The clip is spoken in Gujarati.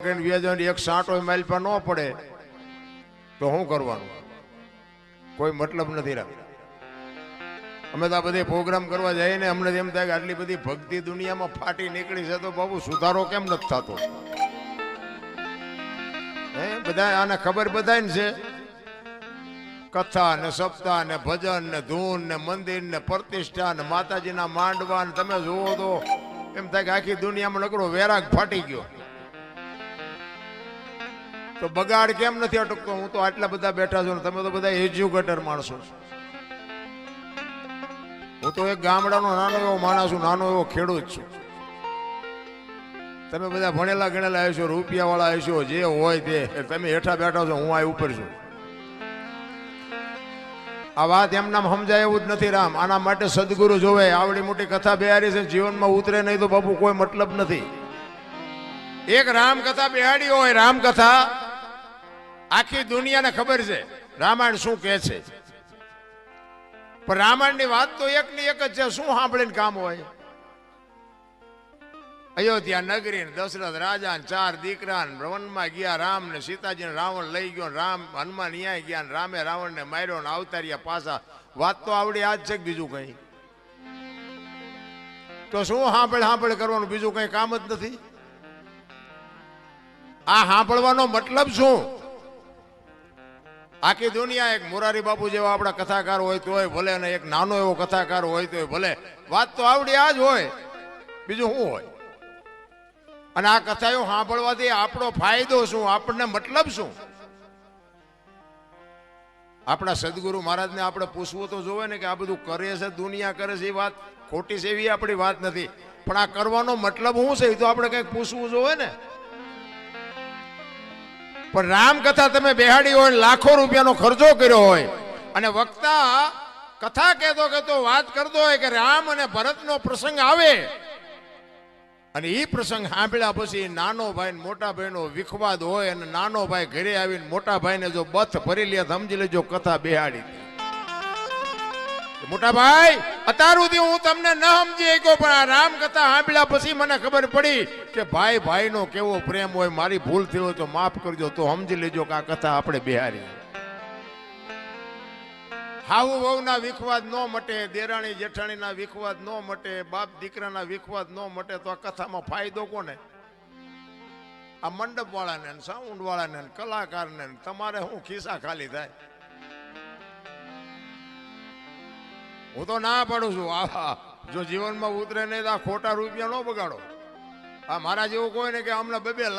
વ્યાજ એક સાંટો માઇલ પર ન પડે તો શું કરવાનું? કોઈ મતલબ નથી રાખ. અમે તો આ બધે પ્રોગ્રામ કરવા જઈએ ને અમને એમ થાય કે આટલી બધી ભક્તિ દુનિયામાં ફાટી નીકળી છે તો બાબુ સુધારો કેમ નથી થતો? હે બધા આને ખબર બધાને છે. કથા ને સપ્તાહ ને ભજન ને ધૂન ને મંદિર ને પ્રતિષ્ઠા ને માતાજીના માંડવા ને તમે જુઓ તો એમ થાય કે આખી દુનિયામાં નકરો વેરાગ ફાટી ગયો. તો બગાડ કેમ નથી અટકતો? હું તો આટલા બધા બેઠા છું ને તમે તો બધા એજ્યુકેટર માણસો. હું તો એક ગામડાનો નાનો એવો માણસ છું, નાનો એવો ખેડૂત છું. તમે બધા ભણેલા ગણેલા હશો, રૂપિયા વાળા હશો, જે હોય તે. તમે હેઠા બેઠા છો, હું આ ઉપર છું. આ વાત એમ નામ સમજાય એવું જ નથી રામ. આના માટે સદગુરુ જોવે. આવડી મોટી કથા બેહારી છે, જીવનમાં ઉતરે નહીં તો બાપુ કોઈ મતલબ નથી. એક રામકથા બેહાડી હોય, રામકથા આખી દુનિયાને ખબર છે રામાયણ શું કહે છે. પણ રામાયણની વાત તો એકની એક જ છે. શું સાંભળીને કામ હોય? અયોધ્યા નગરી દશરથ રાજા ને 4 દીકરા વનમાં ગયા. રામ ને સીતાજી ને રાવણ લઈ ગયો. રામ હનુમાન ન્યાય ગયા. રામે રાવણ ને માર્યો ને અવતાર્યા પાછા. વાત તો આવડી આજ છે કે બીજું કઈ? તો શું સાંભળ કરવાનું? બીજું કઈ કામ જ નથી. આ સાંભળવાનો મતલબ શું? આખી દુનિયા એક મોરારી બાપુ જેવા આપણા કથાકાર હોય તોય ભલે, અને એક નાનો એવો કથાકાર હોય તોય ભલે. વાત તો આવડી આ જ હોય, બીજું શું હોય? અને આ કથાઓ સાંભળવાથી આપણો ફાયદો શું? આપણને મતલબ શું? આપણા સદગુરુ મહારાજને આપણે પૂછવું તો જોવે ને કે આ બધું કરે છે, દુનિયા કરે છે, એ વાત ખોટી છે એવી આપણી વાત નથી. પણ આ કરવાનો મતલબ શું છે એ તો આપણે કંઈક પૂછવું જોવે ને. પણ રામકથા તમે બેહાડી હોય, લાખો રૂપિયાનો ખર્ચો કર્યો હોય, અને વક્તા કથા કહેતો વાત કરતો હોય કે રામ અને ભરતનો પ્રસંગ આવે, અને એ પ્રસંગ સાંભળ્યા પછી નાનો ભાઈ મોટા ભાઈનો વિખવાદ હોય, અને નાનો ભાઈ ઘરે આવીને મોટા ભાઈને જો બથ ભરી લે, સમજી લેજો કથા બેહાડી. મોટા ભાઈ અત્યાર સુધી હું તમને ન સમજી શક્યો, પણ આ રામ કથા સાંભળ્યા પછી મને ખબર પડી કે ભાઈ ભાઈનો કેવો પ્રેમ હોય. મારી ભૂલ થઈ હોય તો માફ કરજો. તો સમજી લેજો કે આ કથા આપણે બેહારી. હાવું વહુના વિખવાદ ન મટે, દેરાણી જેઠાણીના વિખવાદ ન મટે, બાપ દીકરાના વિખવાદ ન મટે, તો આ કથામાં ફાયદો કોને? આ મંડપ વાળાને, સાઉન્ડ વાળાને, કલાકારને. તમારે શું ખિસ્સા ખાલી થાય? હું તો ના પાડું છું. આહા, જો જીવનમાં ઉતરે નહીં તો આ ખોટા રૂપિયા ન બગાડો. આ મારા જેવું કોઈ ને કે હમણાં 2-2 લાખ